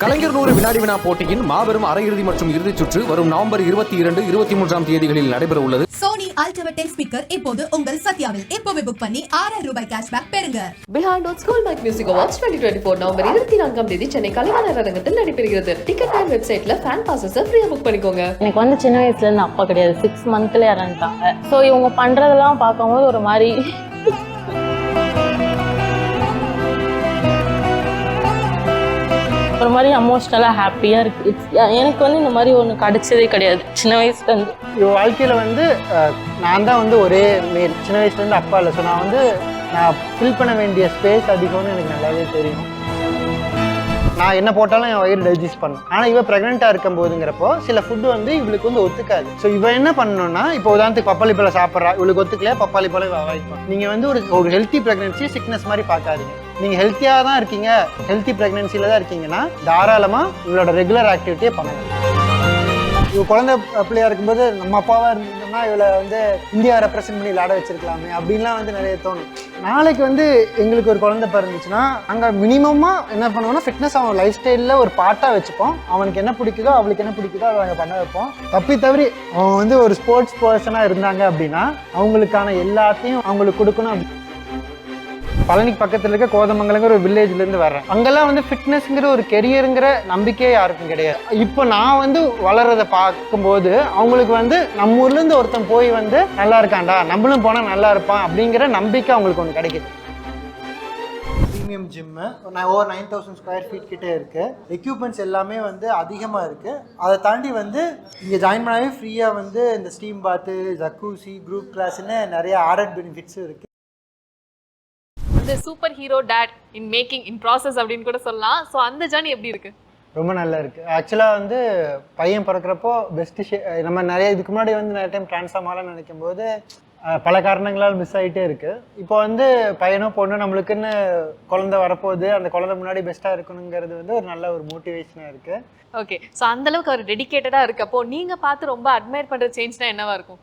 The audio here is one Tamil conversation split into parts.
கலைஞர் 100 வினாடி வினா போட்டியின் மாபெரும் அரையிறுதி மற்றும் இறுதிச் சுற்று வரும் நவம்பர் 22, 23 தேதிகளில் நடைபெற உள்ளது. சோனி அல்ட்ரா 10 ஸ்பீக்கர் இப்போது உங்கள் சத்யாவில் இப்போவே புக் பண்ணி 6000 ரூபாய் கேஷ்பேக் பெறுங்க. Behind school mic music awards 2024 November 24 தேதி சென்னை கலைவாணர் அரங்கத்தில் நடைபெறுகிறது. டிக்கெட் டைம் வெப்சைட்ல ஃபேன் பாஸஸ் ஃப்ரீயா புக் பண்ணிக்கோங்க. எனக்கு வந்து சின்ன வயசுல இருந்து அப்பா கிடையாது, 6 மந்த்ல இறந்துட்டாங்க. ஸோ இவங்க பண்றதெல்லாம் பார்க்கும்போது ஒரு மாதிரி ஒரு மாதிரி எமோஷ்னலாக ஹாப்பியாக இருக்குது. எனக்கு வந்து இந்த மாதிரி ஒன்று கிடைச்சதே கிடையாது சின்ன வயசுலேருந்து. என் வாழ்க்கையில் வந்து நான் தான் வந்து ஒரே மேல், சின்ன வயசுலேருந்து அப்பா இல்லை. ஸோ நான் ஃபில் பண்ண வேண்டிய ஸ்பேஸ் அதிகம்னு எனக்கு நல்லாவே தெரியும். நான் என்ன போட்டாலும் என் வயிறு டைஜஸ்ட் பண்ணும். ஆனால் இவ ப்ரெக்னெண்ட்டாக இருக்கும் போதுங்கிறப்போ சில ஃபுட்டு வந்து இவளுக்கு வந்து ஒத்துக்காது. ஸோ இவ என்ன பண்ணணும்னா, இப்போ உதாரணத்துக்கு பப்பாளி பழம் சாப்பிட்றா, இவளுக்கு ஒத்துக்கலையா பப்பாளி பழம் அவாய்ட் பண்ணும். நீங்கள் வந்து ஒரு ஹெல்த்தி ப்ரெக்னன்சி சிக்னஸ் மாதிரி பார்க்காதீங்க. நீங்கள் ஹெல்த்தியாக தான் இருக்கீங்க, ஹெல்த்தி ப்ரெக்னன்சியில் தான் இருக்கீங்கன்னா தாராளமாக இவளோட ரெகுலர் ஆக்டிவிட்டியை பண்ணலாம். இவ குழந்தை பிள்ளையாக இருக்கும்போது நம்ம அப்பாவாக இருந்தோம்னா இவளை வந்து இந்தியா ரெப்ரசென்ட் பண்ணி விளையாட வச்சிருக்கலாமே அப்படின்லாம் வந்து நிறைய தோணும். நாளைக்கு வந்து எங்களுக்கு ஒரு குழந்தை பிறந்துச்சுன்னா அங்கே மினிமமாக என்ன பண்ணுவோம்னா ஃபிட்னஸ் அவன் லைஃப் ஸ்டைலில் ஒரு பார்ட்டாக வச்சுப்போம். அவனுக்கு என்ன பிடிக்குதோ அவளுக்கு என்ன பிடிக்குதோ அதை நாங்கள் பண்ண வைப்போம். தவறி அவன் வந்து ஒரு ஸ்போர்ட்ஸ் பர்சனாக இருந்தாங்க அப்படின்னா அவங்களுக்கான எல்லாத்தையும் அவங்களுக்கு கொடுக்கணும். பழனிக்கு பக்கத்தில் இருக்க கோதமங்கலங்கிற ஒரு வில்லேஜ்லேருந்து வர்றேன். அங்கெல்லாம் வந்து ஃபிட்னஸ்ங்கிற ஒரு கெரியருங்கிற நம்பிக்கையே யாருக்கும் கிடையாது. இப்போ நான் வந்து வளர்றதை பார்க்கும்போது அவங்களுக்கு வந்து நம்ம ஊர்லேருந்து ஒருத்தன் போய் வந்து நல்லா இருக்காண்டா, நம்மளும் போனால் நல்லா இருப்பான் அப்படிங்கிற நம்பிக்கை அவங்களுக்கு ஒன்று கிடைக்குது. Premium gym over 9000 square feet கிட்டே இருக்குது. எக்யூப்மெண்ட்ஸ் எல்லாமே வந்து அதிகமாக இருக்குது. அதை தாண்டி வந்து இங்கே ஜாயின் பண்ணாவே ஃப்ரீயாக வந்து இந்த ஸ்டீம் பாத்து, ஜக்கூசி, குரூப் கிளாஸ்ன்னு நிறைய ஆடட் பெனிஃபிட்ஸும் இருக்குது. Super hero date in making in process அப்படின்னு கூட சொல்லலாம். ஸோ அந்த ஜர்னி எப்படி இருக்கு? ரொம்ப நல்லா இருக்குது. ஆக்சுவலாக வந்து பையன் பிறக்கிறப்போ பெஸ்ட்டு நம்ம நிறைய இதுக்கு முன்னாடி வந்து நிறைய டைம் ட்ரான்ஸ்ஃபார்ம் ஆகலாம்னு நினைக்கும் போது பல காரணங்களால் மிஸ் ஆகிட்டே இருக்குது. இப்போ வந்து பையனோ பொண்ணு நம்மளுக்குன்னு குழந்தை வரப்போகுது, அந்த குழந்தை முன்னாடி பெஸ்ட்டாக இருக்கணுங்கிறது வந்து ஒரு நல்ல ஒரு மோட்டிவேஷனாக இருக்குது. ஓகே, ஸோ அந்தளவுக்கு அவர் டெடிக்கேட்டடாக இருக்கப்போ நீங்கள் பார்த்து ரொம்ப அட்மையர் பண்ணுற சேஞ்ச்னா என்னவா இருக்கும்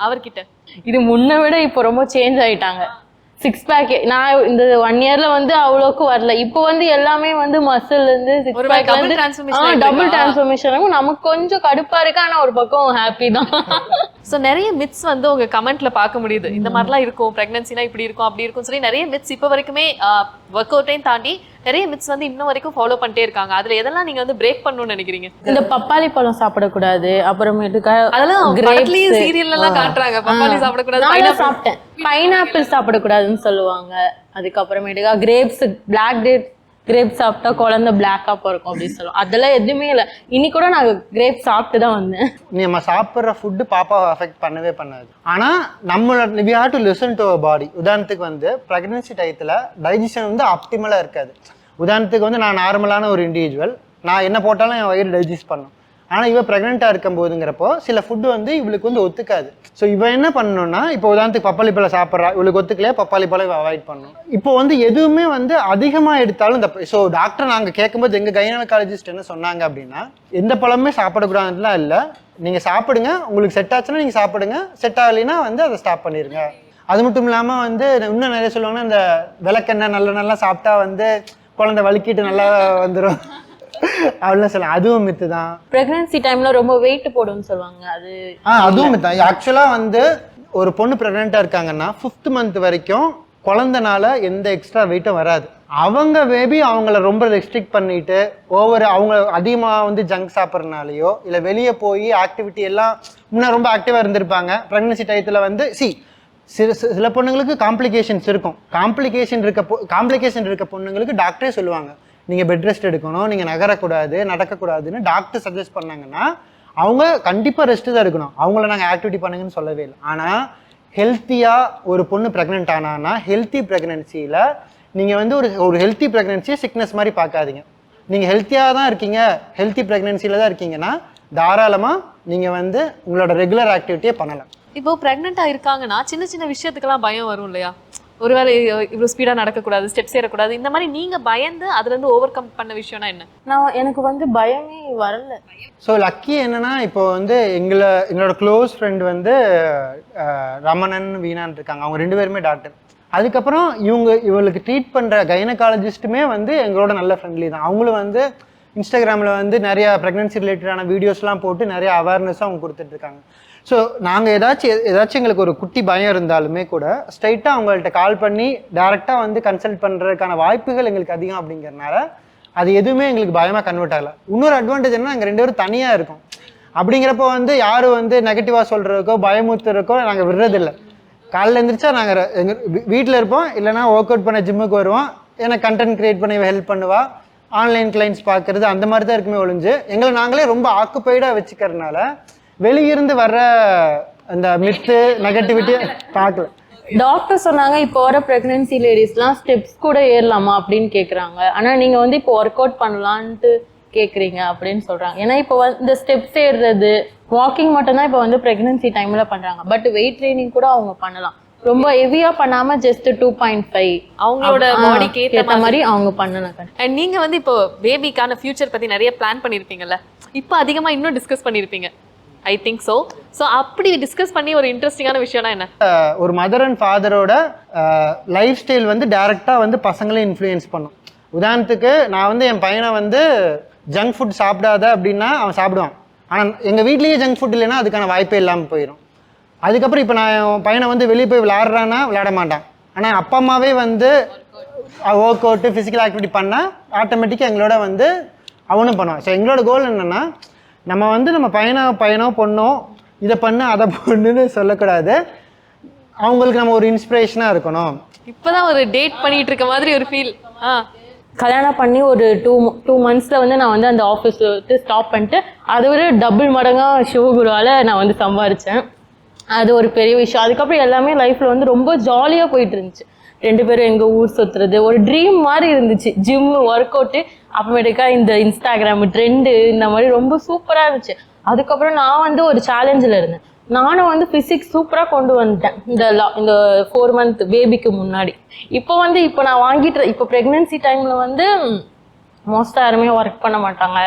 அவர்கிட்ட? இது முன்னை விட இப்போ ரொம்ப சேஞ்ச் ஆகிட்டாங்க. 6 பேக் நான் இந்த 1 இயர்ல வந்து அவ்வளோக்கு வரல. இப்போ வந்து எல்லாமே வந்து மசில் இருந்து 6 பேக் வந்து டபுள் டிரான்ஸ்ஃபர்மேஷன் ஆகும். நமக்கு கொஞ்சம் கடுப்பா இருக்கு, ஆனா ஒரு பக்கம் ஹாப்பி தான். ஸோ நிறைய மித்ஸ் வந்து உங்க கமெண்ட்ல பார்க்க முடியுது. இந்த மாதிரிலாம் இருக்கும், பிரெக்னன்சினா இப்படி இருக்கும் அப்படி இருக்கும் சொல்லி நிறைய மித்ஸ் இப்போ வரைக்குமே ஒர்க் அவுட்டையும் தாண்டி நிறைய மித்ஸ் வந்து இன்னும் வரைக்கும் ஃபாலோ பண்ணிட்டே இருக்காங்க. அதுல எதெல்லாம் நீங்க வந்து பிரேக் பண்ணணும்னு நினைக்கிறீங்க? இந்த பப்பாளி பழம் சாப்பிடக்கூடாது, அப்புறமேட்டுக்கா அதெல்லாம் சீரியல்ல எல்லாம் காட்டுறாங்க. பப்பாளி சாப்பிடக்கூடாது, சாப்பிட்டேன். பைனாப்பிள் சாப்பிடக்கூடாதுன்னு சொல்லுவாங்க. அதுக்கப்புறமேட்டுக்கா பிளாக் கிரேப் சாப்பிட்டா குழந்தை பிளாக்கா பிறக்கும் அப்படின்னு சொல்லுவோம். அதெல்லாம் எதுவுமே இல்லை. இன்னைக்கு கூட நான் கிரேப் சாப்பிட்டு தான் வந்தேன். நம்ம சாப்பிட்ற ஃபுட்டு பாப்பாவை அஃபெக்ட் பண்ணவே பண்ணாது. ஆனால் நம்மளோட we have to listen to our body. உதாரணத்துக்கு வந்து ப்ரெக்னன்சி டயத்தில் டைஜஷன் வந்து ஆப்டிமலாக இருக்காது. உதாரணத்துக்கு வந்து நான் நார்மலான ஒரு இண்டிவிஜுவல், நான் என்ன போட்டாலும் என் வயிறு டைஜஸ்ட் பண்ணும். ஆனால் இவ ப்ரெக்னெண்ட்டாக இருக்கும் போதுங்கிறப்போ சில ஃபுட்டு வந்து இவளுக்கு வந்து ஒத்துக்காது. ஸோ இவ என்ன பண்ணணும்னா, இப்போ உதாரணத்துக்கு பப்பாளி பழம் சாப்பிட்றா, இவளுக்கு ஒத்துக்கலையா பப்பாளி பழம் அவாய்ட் பண்ணணும். இப்போ வந்து எதுவுமே வந்து அதிகமாக எடுத்தாலும் ஸோ டாக்டர் நாங்கள் கேட்கும்போது எங்கள் கைனகாலஜிஸ்ட் என்ன சொன்னாங்க அப்படின்னா, எந்த பழமே சாப்பிடக்கூடாதுலாம் இல்லை, நீங்கள் சாப்பிடுங்க, உங்களுக்கு செட் ஆச்சுன்னா நீங்கள் சாப்பிடுங்க, செட் ஆகலைன்னா வந்து அதை ஸ்டாப் பண்ணிடுங்க. அது மட்டும் இல்லாமல் வந்து இன்னும் நிறைய சொல்லுவாங்கன்னா, இந்த விளக்கெண்ணெய் நல்லா சாப்பிட்டா வந்து குழந்தை வலிக்கிட்டு நல்லா வந்துடும் அப்படிலாம் சொல்லலாம். அதுவும் மித்து தான். பிரெக்னன்சி டைம்ல ரொம்ப வெயிட் போடும்னு சொல்லுவாங்க. அதுவும் மித்து தான். ஆக்சுவலாக வந்து ஒரு பொண்ணு ப்ரெக்னெண்ட்டாக இருக்காங்கன்னா 5th மந்த் வரைக்கும் குழந்தைனால எந்த எக்ஸ்ட்ரா வெயிட்டும் வராது. அவங்க பேபி அவங்கள ரொம்ப ரெஸ்ட்ரிக்ட் பண்ணிட்டு அவங்க அதிகமாக வந்து ஜங்க் சாப்பிட்றதுனாலையோ இல்லை வெளியே போய் ஆக்டிவிட்டி எல்லாம் முன்னே ரொம்ப ஆக்டிவாக இருந்திருப்பாங்க. ப்ரெக்னன்சி டயத்தில் வந்து சில பொண்ணுங்களுக்கு காம்ப்ளிகேஷன்ஸ் இருக்கும். காம்ப்ளிகேஷன் இருக்க பொண்ணுங்களுக்கு டாக்டரே சொல்லுவாங்க, நீங்கள் பெட் ரெஸ்ட் எடுக்கணும், நீங்கள் நடக்கக்கூடாதுன்னு டாக்டர் சஜஸ்ட் பண்ணாங்கன்னா அவங்க கண்டிப்பாக ரெஸ்ட்டு தான் எடுக்கணும். அவங்கள நாங்கள் ஆக்டிவிட்டி பண்ணுங்கன்னு சொல்லவே இல்லை. ஆனால் ஹெல்த்தியாக ஒரு பொண்ணு ப்ரெக்னென்ட் ஆனான்னா ஹெல்த்தி ப்ரெக்னன்சியில் நீங்கள் வந்து ஒரு ஹெல்த்தி ப்ரெக்னன்சியை சிக்னஸ் மாதிரி பார்க்காதீங்க. நீங்கள் ஹெல்த்தியாக தான் இருக்கீங்க, ஹெல்த்தி ப்ரெக்னன்சியில் தான் இருக்கீங்கன்னா தாராளமாக நீங்கள் வந்து உங்களோட ரெகுலர் ஆக்டிவிட்டியை பண்ணலாம். இப்போ ப்ரெக்னெண்ட்டாக இருக்காங்கன்னா சின்ன சின்ன விஷயத்துக்கெல்லாம் பயம் வரும் இல்லையா? ஒருவேளை இவ்வளோ ஸ்பீடாக நடக்கக்கூடாது, ஸ்டெப்ஸ் ஏறக்கூடாது, இந்த மாதிரி நீங்கள் பயந்து அதுலேருந்து ஓவர் கம் பண்ண விஷயம்னா என்ன? எனக்கு வந்து பயமே வரல. ஸோ லக்கி என்னன்னா, இப்போ வந்து எங்களோட க்ளோஸ் ஃப்ரெண்ட் வந்து ரமணன் வீணான் இருக்காங்க. அவங்க 2 பேருமே டாக்டர். அதுக்கப்புறம் இவளுக்கு ட்ரீட் பண்ணுற கைனகாலஜிஸ்ட்டுமே வந்து எங்களோட நல்ல ஃப்ரெண்ட்லி தான். அவங்களும் வந்து இன்ஸ்டாகிராமில் வந்து நிறையா ப்ரெக்னன்சி ரிலேட்டடான வீடியோஸ்லாம் போட்டு நிறைய அவேர்னஸும் அவங்க கொடுத்துட்ருக்காங்க. ஸோ நாங்கள் ஏதாச்சும் எங்களுக்கு ஒரு குட்டி பயம் இருந்தாலுமே கூட ஸ்ட்ரைட்டாக அவங்கள்ட்ட கால் பண்ணி டேரெக்டாக வந்து கன்சல்ட் பண்ணுறதுக்கான வாய்ப்புகள் எங்களுக்கு அதிகம் அப்படிங்கிறனால அது எதுவுமே எங்களுக்கு பயமாக கன்வெர்ட் ஆகலை. இன்னொரு அட்வான்டேஜ் என்ன, நாங்கள் 2 பேரும் தனியாக இருக்கோம். அப்படிங்கிறப்போ வந்து யாரும் வந்து நெகட்டிவாக சொல்கிறதுக்கோ பயமுத்துறதுக்கோ நாங்கள் விடுறதில்லை. காலையில் எழுந்திரிச்சா நாங்கள் எங்கள் வீட்டில் இருப்போம், இல்லைனா ஒர்க் அவுட் பண்ண ஜிம்முக்கு வருவோம், எனக்கு கண்டென்ட் க்ரியேட் பண்ணி ஹெல்ப் பண்ணுவா, ஆன்லைன் கிளைண்ட்ஸ் பார்க்குறது அந்த மாதிரி தான் இருக்குமே ஒழிஞ்சு எங்களை நாங்களே ரொம்ப ஆக்குப்பைடாக வச்சுக்கிறதுனால வெளியிருந்து வர்ற அந்த மித்து நெகட்டிவிட்டி பார்க்கல. டாக்டர் சொன்னாங்க இப்போ வர ப்ரெக்னன்சி லேடிஸ்லாம் ஸ்டெப்ஸ் கூட ஏறலாமா அப்படின்னு கேட்குறாங்க. ஆனால் நீங்கள் வந்து இப்போ ஒர்க் அவுட் பண்ணலான்ட்டு கேட்குறீங்க அப்படின்னு சொல்கிறாங்க. ஏன்னா இப்போ இந்த ஸ்டெப்ஸ் ஏறுறது வாக்கிங் மட்டும்தான் இப்போ வந்து ப்ரெக்னன்சி டைமில் பண்ணுறாங்க. பட் வெயிட் ட்ரைனிங் கூட அவங்க பண்ணலாம். ரொம்ப ஹெவியாக பண்ணாமல் ஜஸ்ட் 2.5 அவங்களோட பாடிக்கு ஏற்ற மாதிரி அவங்க பண்ணணும். அண்ட் நீங்கள் வந்து இப்போ பேபிக்கான ஃபியூச்சர் பற்றி நிறைய பிளான் பண்ணியிருப்பீங்கல்ல, இப்போ அதிகமாக இன்னும் டிஸ்கஸ் பண்ணியிருப்பீங்க ஐ திங்க் ஸோ. ஸோ அப்படி டிஸ்கஸ் பண்ணி ஒரு இன்ட்ரெஸ்டிங்கான விஷயம்னா என்ன, ஒரு மதர் அண்ட் ஃபாதரோட லைஃப் ஸ்டைல் வந்து டைரெக்டாக வந்து பசங்களே இன்ஃப்ளூயன்ஸ் பண்ணும். உதாரணத்துக்கு நான் வந்து என் பையனை வந்து ஜங்க் ஃபுட் சாப்பிடாத அப்படின்னா அவன் சாப்பிடுவான். ஆனால் எங்கள் வீட்லேயே ஜங்க் ஃபுட் இல்லைன்னா அதுக்கான வாய்ப்பே இல்லாமல் போயிடும். அதுக்கப்புறம் இப்போ நான் என் பையனை வந்து வெளியே போய் விளையாடுறான்னா விளையாட மாட்டான். ஆனால் அப்பா அம்மாவே வந்து ஒர்க் அவுட்டு ஃபிசிக்கல் ஆக்டிவிட்டி பண்ணால் ஆட்டோமேட்டிக்காக எங்களோட வந்து அவனும் பண்ணுவான். ஸோ எங்களோட கோல் என்னென்னா நம்ம வந்து நம்ம பையனோ பொண்ணோ இதை பண்ணு அதை பண்ணுன்னு சொல்லக்கூடாது, அவங்களுக்கு நம்ம ஒரு இன்ஸ்பிரேஷனாக இருக்கணும். இப்போதான் ஒரு டேட் பண்ணிட்டு இருக்க மாதிரி ஒரு ஃபீல். கல்யாணம் பண்ணி ஒரு 2 monthஸில் வந்து நான் வந்து அந்த ஆஃபீஸ் விட்டு ஸ்டாப் பண்ணிட்டு அதை விட டபுள் மடங்காக சிவகுருவால் நான் வந்து சம்பாரித்தேன். அது ஒரு பெரிய விஷயம். அதுக்கப்புறம் எல்லாமே லைஃப்பில் வந்து ரொம்ப ஜாலியாக போயிட்டு இருந்துச்சு. 2 பேரும் எங்கள் ஊர் சுற்றுறது ஒரு ட்ரீம் மாதிரி இருந்துச்சு. ஜிம்மு, ஒர்க் அவுட்டு, அப்புறமேட்டுக்கா இந்த இன்ஸ்டாகிராமு ட்ரெண்டு, இந்த மாதிரி ரொம்ப சூப்பராக இருந்துச்சு. அதுக்கப்புறம் நான் வந்து ஒரு சேலஞ்சில் இருந்தேன். நானும் வந்து ஃபிசிக்ஸ் சூப்பராக கொண்டு வந்துட்டேன் இந்த 4 month பேபிக்கு முன்னாடி. இப்போ நான் இப்போ ப்ரெக்னென்சி டைமில் வந்து மோஸ்ட்டாக யாருமே ஒர்க் பண்ண மாட்டாங்க.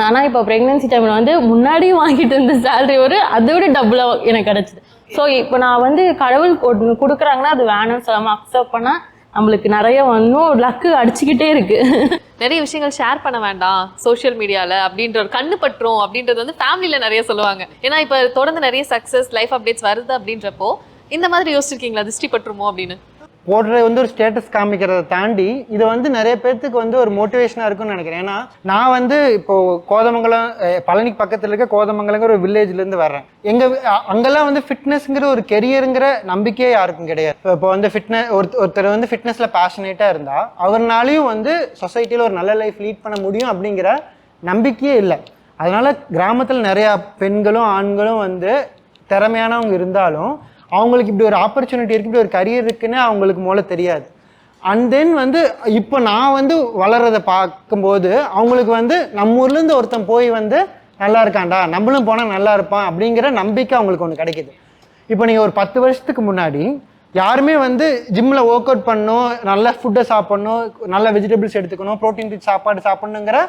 ஆனால் இப்போ ப்ரெக்னென்சி டைமில் வந்து முன்னாடியும் வாங்கிட்டு இருந்த சேலரி அதை விட டபுளாக எனக்கு கிடச்சிது. ஸோ இப்போ நான் வந்து கடவுள் கொடுக்குறாங்கன்னா அது வேணும்னு சொல்லாமல் அக்செப்ட் பண்ணால் நம்மளுக்கு நிறைய இன்னும் லக்கு அடிச்சுக்கிட்டே இருக்கு. நிறைய விஷயங்கள் ஷேர் பண்ண வேண்டாம் சோஷியல் மீடியாவில் அப்படின்ற ஒரு கண்ணு பற்றும் அப்படின்றது வந்து ஃபேமிலியில் நிறைய சொல்லுவாங்க. ஏன்னா இப்போ தொடர்ந்து நிறைய சக்ஸஸ் லைஃப் அப்டேட்ஸ் வருது அப்படின்றப்போ இந்த மாதிரி யோசிச்சிருக்கீங்களா திருஷ்டி பற்றுமோ அப்படின்னு? போடுறது வந்து ஒரு ஸ்டேட்டஸ் காமிக்கிறத தாண்டி இது வந்து நிறைய பேர்த்துக்கு வந்து ஒரு மோட்டிவேஷனாக இருக்குன்னு நினைக்கிறேன். ஏன்னா நான் வந்து இப்போது கோதமங்கலம் பழனிக்கு பக்கத்தில் இருக்க கோதமங்கலங்கிற ஒரு வில்லேஜ்லேருந்து வர்றேன். அங்கெல்லாம் வந்து ஃபிட்னஸ்ங்கிற ஒரு கெரியருங்கிற நம்பிக்கையே யாருக்கும் கிடையாது. இப்போ வந்து ஒருத்தர் வந்து ஃபிட்னஸில் பேஷனேட்டாக இருந்தால் அவர்னாலையும் வந்து சொசைட்டியில் ஒரு நல்ல லைஃப் லீட் பண்ண முடியும் அப்படிங்கிற நம்பிக்கையே இல்லை. அதனால் கிராமத்தில் நிறையா பெண்களும் ஆண்களும் வந்து திறமையானவங்க இருந்தாலும் அவங்களுக்கு இப்படி ஒரு ஆப்பர்ச்சுனிட்டி இருக்குது, இப்படி ஒரு கரியர் இருக்குன்னு அவங்களுக்கு முதல்ல தெரியாது. அண்ட் தென் வந்து இப்போ நான் வந்து வளர்றதை பார்க்கும்போது அவங்களுக்கு வந்து நம்ம ஊர்லேருந்து ஒருத்தன் போய் வந்து நல்லா இருக்காண்டா, நம்மளும் போனால் நல்லா இருப்பான் அப்படிங்கிற நம்பிக்கை அவங்களுக்கு ஒன்று கிடைக்கிது. இப்போ நீங்கள் ஒரு 10 வருஷத்துக்கு முன்னாடி யாருமே வந்து ஜிம்மில் ஒர்க் அவுட் பண்ணணும், நல்ல ஃபுட்டை சாப்பிட்ணும், நல்ல வெஜிடபிள்ஸ் எடுத்துக்கணும், ப்ரோட்டீன் ரிச் சாப்பாடு சாப்பிட்ணுங்கிற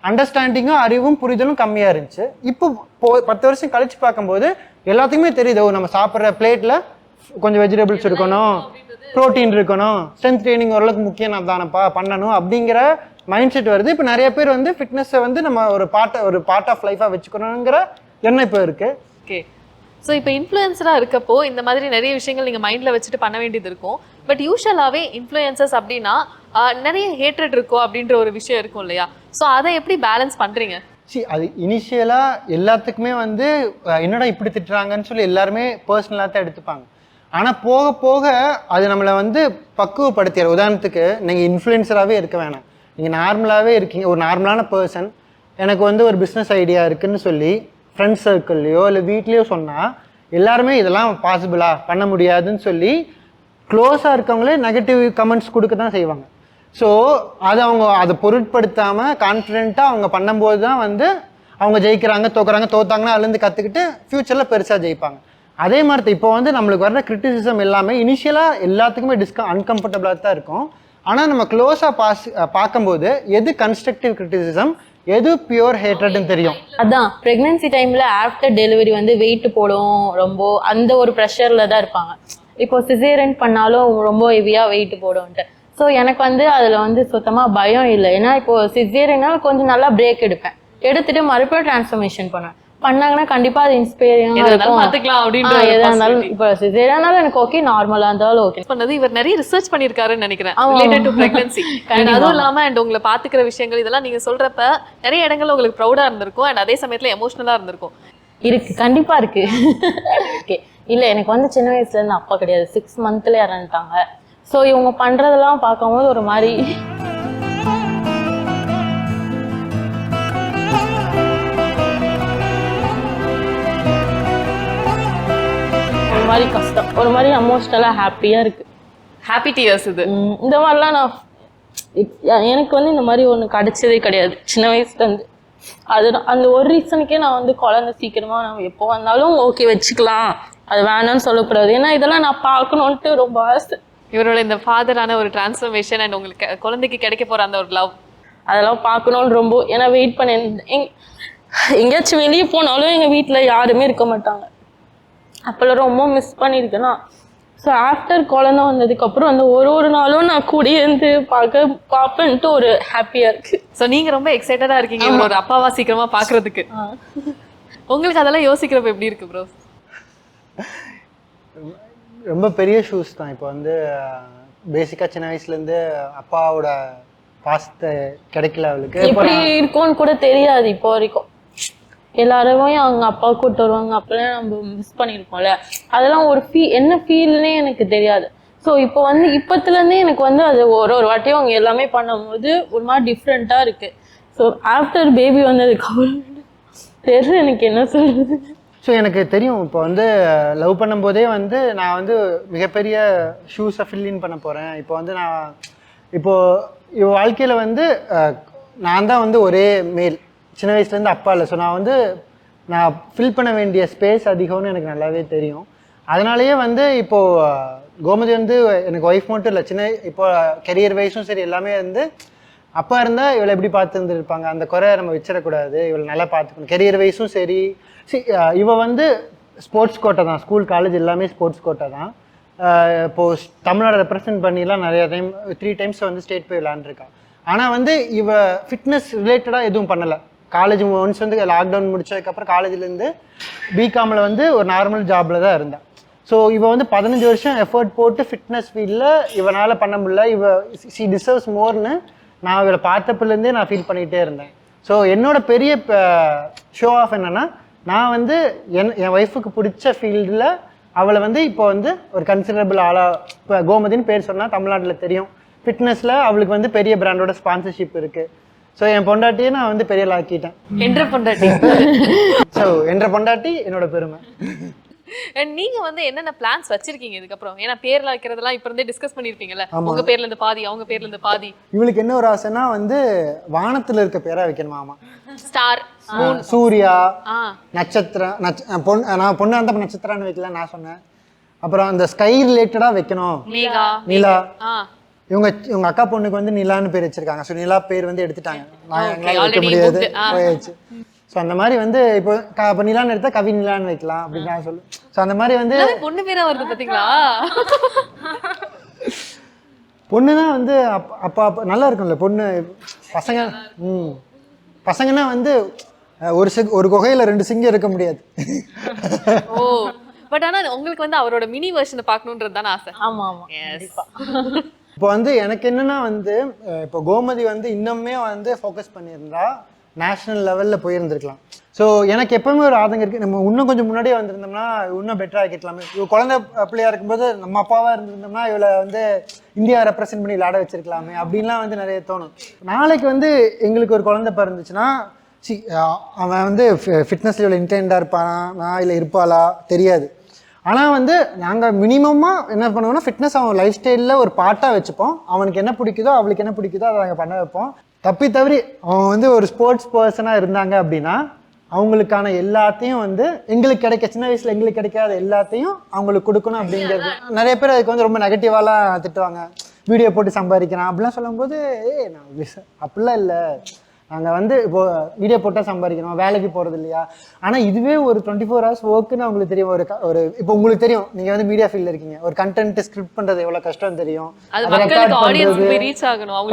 அண்டர்ஸ்டாண்டிங்கும் அறிவும் புரிதலும் கம்மியாக இருந்துச்சு. இப்போ 10 வருஷம் கழிச்சு பார்க்கும்போது எல்லாத்துக்குமே தெரியுது, நம்ம சாப்பிட்ற பிளேட்டில் கொஞ்சம் வெஜிடபிள்ஸ் இருக்கணும், ப்ரோட்டீன் இருக்கணும், ஸ்ட்ரென்த் ட்ரைனிங் ஓரளவுக்கு முக்கியம் தானப்பா பண்ணணும் அப்படிங்கிற மைண்ட் செட் வருது. இப்போ நிறைய பேர் வந்து ஃபிட்னஸை வந்து நம்ம ஒரு பார்ட் ஆஃப் லைஃபாக வச்சுக்கணுங்கிற எண்ணம் இப்போ இருக்குது. ஓகே, ஸோ இப்போ இன்ஃப்ளூயன்ஸராக இருக்கப்போ இந்த மாதிரி நிறைய விஷயங்கள் நீங்கள் மைண்டில் வச்சுட்டு பண்ண வேண்டியது இருக்கும். பட் யூஷுவலாகவே இன்ஃப்ளூயன்சஸ் அப்படின்னா நிறைய ஹேட்ரட் இருக்கும் அப்படின்ற ஒரு விஷயம் இருக்கும் இல்லையா? ஸோ அதை எப்படி பேலன்ஸ் பண்ணுறீங்க? அது இனிஷியலாக எல்லாத்துக்குமே வந்து என்னடா இப்படி திட்டுறாங்கன்னு சொல்லி எல்லாருமே பர்சனலாக தான் எடுத்துப்பாங்க. ஆனால் போக போக அது நம்மளை வந்து பக்குவப்படுத்திடுற. உதாரணத்துக்கு நீங்கள் இன்ஃப்ளூயன்சராகவே இருக்க வேணாம், நீங்கள் நார்மலாகவே இருக்கீங்க, ஒரு நார்மலான பர்சன், எனக்கு வந்து ஒரு பிஸ்னஸ் ஐடியா இருக்குதுன்னு சொல்லி ஃப்ரெண்ட்ஸ் சர்க்கிள்லையோ இல்லை வீட்லேயோ சொன்னால் எல்லாருமே இதெல்லாம் பாசிபிளா பண்ண முடியாதுன்னு சொல்லி க்ளோஸாக இருக்கவங்களே நெகட்டிவ் கமெண்ட்ஸ் கொடுக்க தான் செய்வாங்க. ஸோ அதை பொருட்படுத்தாமல் கான்ஃபிடென்ட்டாக அவங்க பண்ணும்போது தான் வந்து அவங்க ஜெயிக்கிறாங்க, தோத்தாங்கன்னா அதுலேருந்து கற்றுக்கிட்டு ஃப்யூச்சரில் பெருசாக ஜெயிப்பாங்க. அதே மாதிரி இப்போ வந்து நம்மளுக்கு வர்ற கிரிட்டிசிசம் எல்லாமே இனிஷியலாக எல்லாத்துக்குமே அன்கம்ஃபர்டபுளாக தான் இருக்கும். ஆனால் நம்ம க்ளோஸாக பார்க்கும்போது எது கன்ஸ்ட்ரக்டிவ் கிரிட்டிசிசம், எது பியூர் ஹேட்ரட்னு தெரியும். அதான் ப்ரெக்னன்சி டைமில் ஆஃப்டர் டெலிவரி வந்து வெயிட் போடும், ரொம்ப அந்த ஒரு ப்ரெஷரில் தான் இருப்பாங்க. இப்போ சிசேரியன் பண்ணாலும் ரொம்ப ஹெவியாக வெயிட் போடும்ன்ட்டு. ஸோ எனக்கு வந்து அதில் வந்து சுத்தமாக பயம் இல்லை. ஏன்னா இப்போ சிசேரியனா கொஞ்சம் நல்லா பிரேக் எடுப்பேன், எடுத்துட்டு மறுபடியும் டிரான்ஸ்ஃபர்மேஷன் பண்ணாங்கன்னா கண்டிப்பாக அது இன்ஸ்பைரிங்காக இருக்கும். பார்த்துக்கலாம் அப்படின்ற எதாக இருந்தாலும் இப்போ சிசேரியனாலும் எனக்கு ஓகே, நார்மலாக இருந்தாலும் ஓகே. பண்ணது இவர் நிறைய ரிசர்ச் பண்ணியிருக்காருன்னு நினைக்கிறேன் ரிலேட்டட் டு பிரெக்னன்சி. அதுவும் இல்லாமல் அண்ட் உங்களை பார்த்துக்கிற விஷயங்கள் இதெல்லாம் நீங்கள் சொல்கிறப்ப நிறைய இடங்கள்ல உங்களுக்கு ப்ரௌடாக இருந்திருக்கும் அண்ட் அதே சமயத்தில் எமோஷனலாக இருந்திருக்கும். இருக்கு, கண்டிப்பா இருக்கு. ஓகே, இல்லை எனக்கு வந்து சின்ன வயசுல இருந்து அப்பா கிடையாது, 6 monthல இறந்துட்டாங்க. ஸோ இவங்க பண்றதெல்லாம் பார்க்கும்போது ஒரு மாதிரி ஒரு மாதிரி கஷ்டம், ஒரு மாதிரி எமோஷனலாக ஹாப்பியாக இருக்கு. ஹாப்பி டியர்ஸ் இது. இந்த மாதிரிலாம் நான் எனக்கு வந்து இந்த மாதிரி ஒன்று கிடைச்சதே கிடையாது சின்ன வயசுலேருந்து. அது அந்த ஒரு ரீசனுக்கே நான் வந்து குழந்தை சீக்கிரமாக நம்ம எப்போ வந்தாலும் ஓகே வச்சுக்கலாம், அது வேணாம்னு சொல்லக்கூடாது. ஏன்னா இதெல்லாம் நான் பார்க்கணுன்ட்டு ரொம்ப ஆசை. இவரோட இந்த ஃபாதரான ஒரு டிரான்ஸ்ஃபர்மேஷன் அண்ட் உங்களுக்கு குழந்தைக்கு கிடைக்க போகிற அந்த ஒரு லவ் அதெல்லாம் பார்க்கணுன்னு ரொம்ப ஏன்னா வெயிட் பண்ண எங்கேயாச்சும் வெளியே போனாலும் எங்கள் வீட்டில் யாருமே இருக்க மாட்டாங்க. அப்போல்லாம் ரொம்ப மிஸ் பண்ணியிருக்கேன்னா. ஸோ ஆஃப்டர் குழந்தை வந்ததுக்கப்புறம் அந்த ஒரு நாளும் நான் கூடயே இருந்து பார்ப்பேன்ட்டு ஒரு ஹாப்பியாக இருக்கு. ஸோ நீங்கள் ரொம்ப எக்ஸைட்டடாக இருக்கீங்க இவரோட அப்பாவா சீக்கிரமாக பார்க்குறதுக்கு. உங்களுக்கு அதெல்லாம் யோசிக்கிறப்ப எப்படி இருக்கு ப்ரோ? ரொம்ப பெரிய ஷூஸ் தான். இப்போ வந்து பேசிக்காக சின்ன வயசுலேருந்து அப்பாவோட பாசத்தை கிடைக்கல அவளுக்கு. எப்படி இருக்கும்னு கூட தெரியாது இப்போ வரைக்கும். எல்லாருமே அவங்க அப்பா கூப்பிட்டு வருவாங்க, அப்பெல்லாம் நம்ம மிஸ் பண்ணியிருக்கோம்ல, அதெல்லாம் ஒரு என்ன ஃபீல்னே எனக்கு தெரியாது. ஸோ இப்போ வந்து இப்போத்துலேருந்தே எனக்கு வந்து அது ஒரு வாட்டியும் அவங்க எல்லாமே பண்ணும்போது ஒரு மாதிரி டிஃப்ரெண்ட்டாக இருக்குது. ஸோ ஆஃப்டர் பேபி வந்ததுக்கப்புறம் தெரியும் எனக்கு என்ன சொல்கிறது. ஸோ எனக்கு தெரியும் இப்போ வந்து லவ் பண்ணும்போதே வந்து நான் வந்து மிகப்பெரிய ஷூஸை ஃபில்லின் பண்ண போகிறேன். இப்போ வந்து நான் இப்போது வாழ்க்கையில் வந்து நான் தான் வந்து ஒரே மேல், சின்ன வயசுலேருந்து அப்பா இல்லை. ஸோ நான் ஃபில் பண்ண வேண்டிய ஸ்பேஸ் அதிகம்னு எனக்கு நல்லாவே தெரியும். அதனாலேயே வந்து இப்போது கோமதி வந்து எனக்கு ஒய்ஃப் மட்டும் இல்லை, இப்போ கெரியர் வைஸும் சரி எல்லாமே வந்து அப்பா இருந்தால் இவளை எப்படி பார்த்துருந்துருப்பாங்க, அந்த குறை நம்ம வச்சிடக்கூடாது, இவளை நல்லா பார்த்துக்கணும். கெரியர் வைஸும் சரி இவ வந்து ஸ்போர்ட்ஸ் கோட்டை தான், ஸ்கூல் காலேஜ் எல்லாமே ஸ்போர்ட்ஸ் கோட்டை தான். இப்போது தமிழ்நாடு ரெப்ரசன்ட் பண்ணிலாம் நிறைய டைம் 3 times வந்து ஸ்டேட் போய் விளாண்டுருக்கா. ஆனால் வந்து இவ ஃபிட்னஸ் ரிலேட்டடாக எதுவும் பண்ணலை. காலேஜ் ஒன்ஸ் வந்து லாக்டவுன் முடிச்சதுக்கப்புறம் காலேஜ்லேருந்து பிகாமில் வந்து ஒரு நார்மல் ஜாபில் தான் இருந்தேன். ஸோ இவ வந்து 15 வருஷம் எஃபர்ட் போட்டு ஃபிட்னஸ் ஃபீல்டில் இவனால் பண்ண முடியல, சி டிசர்வ்ஸ் மோர்னு நான் இவளை பார்த்தப்பிலேருந்தே நான் ஃபீல் பண்ணிகிட்டே இருந்தேன். ஸோ என்னோட பெரிய ஷோ ஆஃப் என்னென்னா, நான் வந்து என் ஒய்ஃபுக்கு பிடிச்ச ஃபீல்டில் அவளை வந்து இப்போ வந்து ஒரு கன்சிடரபிள் ஆளாக, இப்போ கோமதின்னு பேர் சொன்னால் தமிழ்நாட்டில் தெரியும், ஃபிட்னஸில் அவளுக்கு வந்து பெரிய பிராண்டோட ஸ்பான்சர்ஷிப் இருக்குது. ஸோ என் பொண்டாட்டியை நான் வந்து பெரிய ஆக்கிட்டேன். என்ற பொண்டாட்டி. ஸோ என்ற பொண்டாட்டி என்னோட பெருமை. நீங்க வந்து என்னென்ன பிளான்ஸ் வச்சிருக்கீங்க இதுக்கப்புறம்? ஏன்னா பேர்ல வைக்கிறதெல்லாம் இப்ப இருந்தே டிஸ்கஸ் பண்ணிருப்பீங்கல்ல, உங்க பேர்ல இருந்து பாதி அவங்க பேர்ல இருந்து பாதி. இவளுக்கு என்ன ஒரு ஆசைன்னா வந்து வானத்துல இருக்க பேரா வைக்கணுமாமா. ஸ்டார், சூர்யா, நட்சத்திரம். நான் பொண்ணு அந்த நட்சத்திரான்னு வைக்கல நான் சொன்னேன். அப்புறம் அந்த ஸ்கை ரிலேட்டடா வைக்கணும், நிலா. இவங்க அக்கா பொண்ணுக்கு வந்து நிலான்னு பேர் வச்சிருக்காங்க. ஸோ நிலா பேர் வந்து எடுத்துட்டாங்க, வைக்க முடியாது, போயாச்சு. ஸோ அந்த மாதிரி வந்து இப்போ நிலான்னு எடுத்தா கவி நிலான்னு வைக்கலாம் அப்படின்னு நான் சொல்லுவேன். ஸோ அந்த மாதிரி வந்து பொண்ணு பேரா வருது பார்த்தீங்களா? பொண்ணு தான் வந்து அப்பா நல்லா இருக்கும்ல பொண்ணு. பசங்கன்னா வந்து ஒரு குகையில 2 சிங்கம் இருக்க முடியாது. ஓ, பட் ஆனா உங்களுக்கு வந்து அவரோட மினி வெர்ஷனை பார்க்கணுன்றது தானே ஆசை? ஆமா ஆமா. இப்போ வந்து எனக்கு என்னன்னா வந்து இப்போ கோமதி வந்து இன்னுமே வந்து ஃபோக்கஸ் பண்ணியிருந்தா நேஷ்னல் லெவலில் போயிருந்துருக்கலாம். ஸோ எனக்கு எப்பவுமே ஒரு ஆதங்கம் இருக்குது, நம்ம இன்னும் கொஞ்சம் முன்னாடியே வந்திருந்தோம்னா இன்னும் பெட்டராக ஆக்கிக்கலாமே. இவ குழந்தை பிள்ளையா இருக்கும்போது நம்ம அப்பாவாக இருந்திருந்தோம்னா இவளை வந்து இந்தியா ரெப்ரசென்ட் பண்ணி விளையாட வச்சிருக்கலாமே அப்படின்லாம் வந்து நிறைய தோணும். நாளைக்கு வந்து எங்களுக்கு ஒரு குழந்தை பிறந்துச்சுன்னா அவன் வந்து ஃபிட்னஸில் இவ்வளோ இன்டென்டாக இருப்பானா இல்லை இருப்பாளா தெரியாது. ஆனால் வந்து நாங்கள் மினிமமாக என்ன பண்ணுவோம்னா ஃபிட்னஸ் அவன் லைஃப் ஸ்டைலில் ஒரு பார்ட்டாக வச்சுப்போம். அவனுக்கு என்ன பிடிக்குதோ அவளுக்கு என்ன பிடிக்குதோ அதை நாங்கள் பண்ண வைப்போம். தவிர அவங்க வந்து ஒரு ஸ்போர்ட்ஸ் பர்சனாக இருந்தாங்க அப்படின்னா அவங்களுக்கான எல்லாத்தையும் வந்து எங்களுக்கு சின்ன வயசில் எங்களுக்கு கிடைக்காத எல்லாத்தையும் அவங்களுக்கு கொடுக்கணும் அப்படிங்கிறது. நிறைய பேர் அதுக்கு வந்து ரொம்ப நெகட்டிவாலாம் திட்டுவாங்க, வீடியோ போட்டு சம்பாதிக்கிறான் அப்படிலாம் சொல்லும்போது நான் அப்படிலாம் இல்லை, நாங்கள் வந்து இப்போ வீடியோ போட்டால் சம்பாதிக்கணும், வேலைக்கு போகிறது இல்லையா. ஆனால் இதுவே ஒரு 24 hours ஒர்க்குன்னு உங்களுக்கு தெரியும். ஒரு இப்போ உங்களுக்கு தெரியும், நீங்கள் வந்து மீடியா ஃபீல்டில் இருக்கீங்க, ஒரு கண்டென்ட் ஸ்கிரிப்ட் பண்ணுறது எவ்வளோ கஷ்டம் தெரியும்,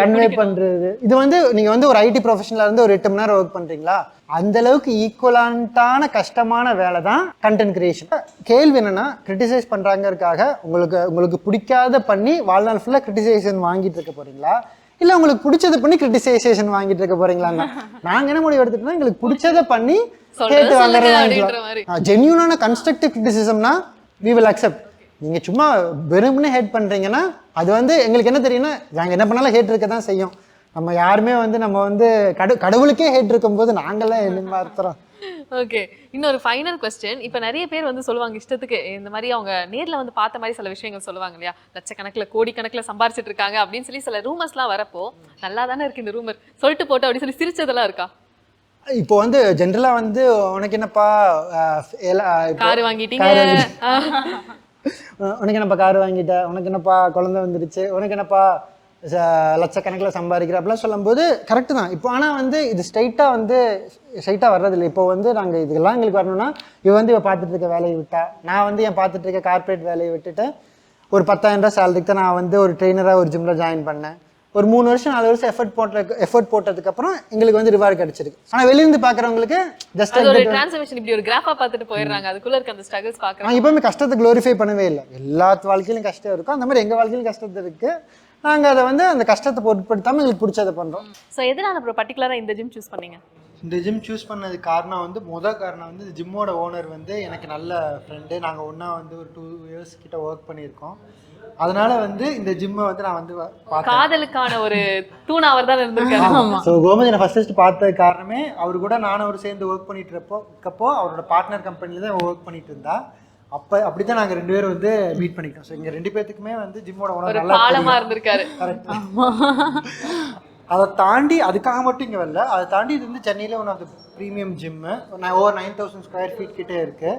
கன்வே பண்ணுறது. இது வந்து நீங்கள் வந்து ஒரு ஐடி ப்ரொஃபஷனலாக இருந்து ஒரு 8 மணி நேரம் ஒர்க் பண்ணுறீங்களா, அந்த அளவுக்கு ஈக்குவலான கஷ்டமான வேலை தான் கண்டென்ட் கிரியேஷன். கேள்வி என்னன்னா, கிரிட்டிசைஸ் பண்ணுறாங்கிறதுக்காக உங்களுக்கு பிடிக்காத பண்ணி வாழ்நாள் ஃபுல்லாக கிரிட்டிசைசேஷன் வாங்கிட்டு இருக்க போறீங்களா, இல்லை உங்களுக்கு பிடிச்சதை பண்ணி கிரிட்டிசைசேஷன் வாங்கிட்டு இருக்க போறீங்களான்னு நாங்கள் என்ன முடிவு எடுத்துட்டோம்னா, எங்களுக்கு பிடிச்சதை பண்ணி கேட்டு வாங்குறதா. ஜென்யூனான கன்ஸ்ட்ரக்டிவ் கிரிட்டிசிசம்னா we will accept. நீங்கள் சும்மா வெறும்னே ஹேட் பண்ணுறீங்கன்னா அது வந்து எங்களுக்கு என்ன தெரியும்னா, நாங்கள் என்ன பண்ணாலும் ஹேட் இருக்க தான் செய்யும். நம்ம யாருமே வந்து நம்ம வந்து கடவுளுக்கே ஹேட் இருக்கும்போது நாங்களாம் எதிர்பார்த்துறோம். ஓகே, இன்னொரு ஃபைனல் கொஸ்டின். இப்போ நிறைய பேர் வந்து சொல்லுவாங்க இஷ்டத்துக்கு இந்த மாதிரி அவங்க நேரில் வந்து பார்த்த மாதிரி சில விஷயங்கள் சொல்லுவாங்க இல்லையா, லட்சக்கணக்கில் கோடிக்கணக்கில் சம்பாரிச்சிட்டு இருக்காங்க அப்படின்னு சொல்லி சில ரூமர்ஸ்லாம் வரப்போ நல்லா தானே இருக்கு இந்த ரூமர், சொல்லிட்டு போட்டு அப்படின்னு சொல்லி சிரிச்சதெல்லாம் இருக்கா? இப்போ வந்து ஜென்ரலா வந்து உனக்கு என்னப்பா கார் வாங்கிட்டீங்க, உனக்கு என்னப்பா கார் வாங்கிட்ட, உனக்கு என்னப்பா குழந்தை வந்துருச்சு, உனக்கு என்னப்பா லட்சக்கணக்கில் சம்பாதிக்கிற அப்படிலாம் சொல்லும்போது கரெக்டு தான். இப்போ ஆனால் வந்து இது ஸ்ட்ரைட்டாக வர்றதில்லை. இப்போ வந்து நாங்கள் இதுக்கெல்லாம் எங்களுக்கு வரணும்னா, இவ பார்த்துட்டு இருக்க வேலையை விட்டா, நான் வந்து என் பார்த்துட்டு இருக்க கார்பரேட் வேலையை விட்டுட்டு ஒரு 10,000 ரூபா சேலரிக்கு தான் நான் வந்து ஒரு ட்ரெயினராக ஒரு ஜிம்மில் ஜாயின் பண்ணேன். ஒரு 3 வருஷம் 4 வருஷம் எஃபர்ட் போட்டதுக்கப்புறம் எங்களுக்கு வந்து ரிவார்டு கிடைச்சிருக்கு. ஆனால் வெளியிருந்து பார்க்குறவங்களுக்கு ஜஸ்ட் ஒரு டிரான்ஸ்ஃபர்மேஷன் இப்படி ஒரு கிராஃபா பார்த்துட்டு போயிடுறாங்க, அதுக்குள்ள இருக்க அந்த ஸ்ட்ரகிள்ஸ் பார்க்குறாங்க. நான் எப்பவுமே கஷ்டத்தை க்ளோரிஃபை பண்ணவே இல்லை. எல்லா வாழ்க்கையிலும் கஷ்டம் இருக்கும், அந்த மாதிரி எங்கள் வாழ்க்கையிலும் கஷ்டத்தை இருக்குது. நாங்கள் அதை வந்து அந்த கஷ்டத்தை பொருட்படுத்தாமல் எங்களுக்கு பிடிச்சதை பண்ணுறோம். ஸோ எதனால அப்புறம் பர்டிகுலராக இந்த ஜிம் சூஸ் பண்ணீங்க? இந்த ஜிம் சூஸ் பண்ணது காரணம் வந்து காரணம் வந்து ஜிம்மோட ஓனர் வந்து எனக்கு நல்ல ஃப்ரெண்டு. நாங்கள் ஒன்றா வந்து ஒரு 2 years கிட்ட ஒர்க் பண்ணியிருக்கோம். அதனால வந்து இந்த ஜிம்மை வந்து நான் வந்து காதலுக்கான ஒரு தூணாவர் தான் இருந்திருக்காரு. ஸோ கோமதி நான் ஃபர்ஸ்ட் பார்த்தது காரணமே அவர் கூட நானும் அவர் சேர்ந்து ஒர்க் பண்ணிட்டு இருக்கப்போ அவரோட பார்ட்னர் கம்பெனியில் தான் ஒர்க் பண்ணிட்டு இருந்தா. அப்படிதான் நாங்க 2 பேரும் வந்து மீட் பண்ணிட்டோம். ஸோ இங்க 2 பேத்துக்குமே வந்து ஜிம்மோட ஓனர் நல்லா பாலமா இருந்திருக்காரு. அதை தாண்டி அதுக்காக மட்டும் இங்கே வரல, அதை தாண்டி இது வந்து சென்னையில் one of the premium gym. Over 9,000 square feet கிட்டே இருக்குது.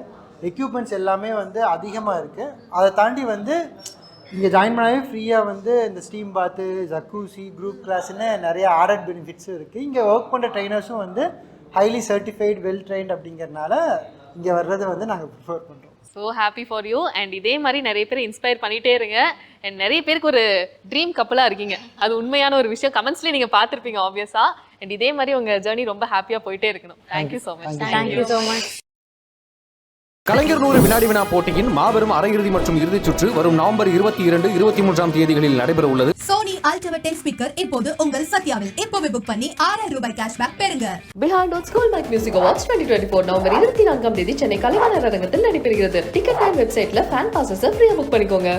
எக்யூப்மெண்ட்ஸ் எல்லாமே வந்து அதிகமாக இருக்குது. அதை தாண்டி வந்து இங்கே ஜாயின் பண்ணாவே ஃப்ரீயாக வந்து இந்த ஸ்டீம் பாத்து, ஜக்கூசி, குரூப் கிளாஸ்ன்னு நிறைய ஆடட் பெனிஃபிட்ஸும் இருக்குது. இங்கே ஒர்க் பண்ணுற ட்ரைனர்ஸும் வந்து ஹைலி சர்டிஃபைட், வெல் ட்ரைன்ட் அப்படிங்கிறதுனால இங்கே வர்றதை வந்து நாங்கள் ப்ரிஃபர் பண்ணுறோம். So happy for you. And இதே மாதிரி நிறைய பேர் இன்ஸ்பயர் பண்ணிகிட்டே இருங்க. அண்ட் நிறைய பேருக்கு ஒரு ட்ரீம் கப்பலாக இருக்கீங்க, அது உண்மையான ஒரு விஷயம். கமெண்ட்ஸ்லேயே நீங்கள் பார்த்துருப்பீங்க ஆப்வியஸாக. அண்ட் இதே மாதிரி உங்கள் ஜேர்னி ரொம்ப ஹாப்பியாக போயிட்டே இருக்கணும். Thank you so much. Thank you so much. Kalaignar 100 வினாடி வினா போட்டியின் மாபெரும் அரையிறுதி மற்றும் இறுதிச் சுற்று வரும் நவம்பர் 22, 23 தேதிகளில் நடைபெற உள்ளது. சோனி அல்ட்ரா 10 ஸ்பீக்கர் இப்போது உங்கள் சத்யாவில். இப்போவே புக் பண்ணி 6000 ரூபாய் கேஷ்பேக் பெறுங்க. Bihar school bag music awards 2024 November 24 Chennai Kalaivanar அரங்கத்தில் நடைபெறுகிறது. டிக்கெட் டைம் வெப்சைட்ல ஃபேன் பாசஸ் ஃப்ரீயா புக் பண்ணிக்கோங்க.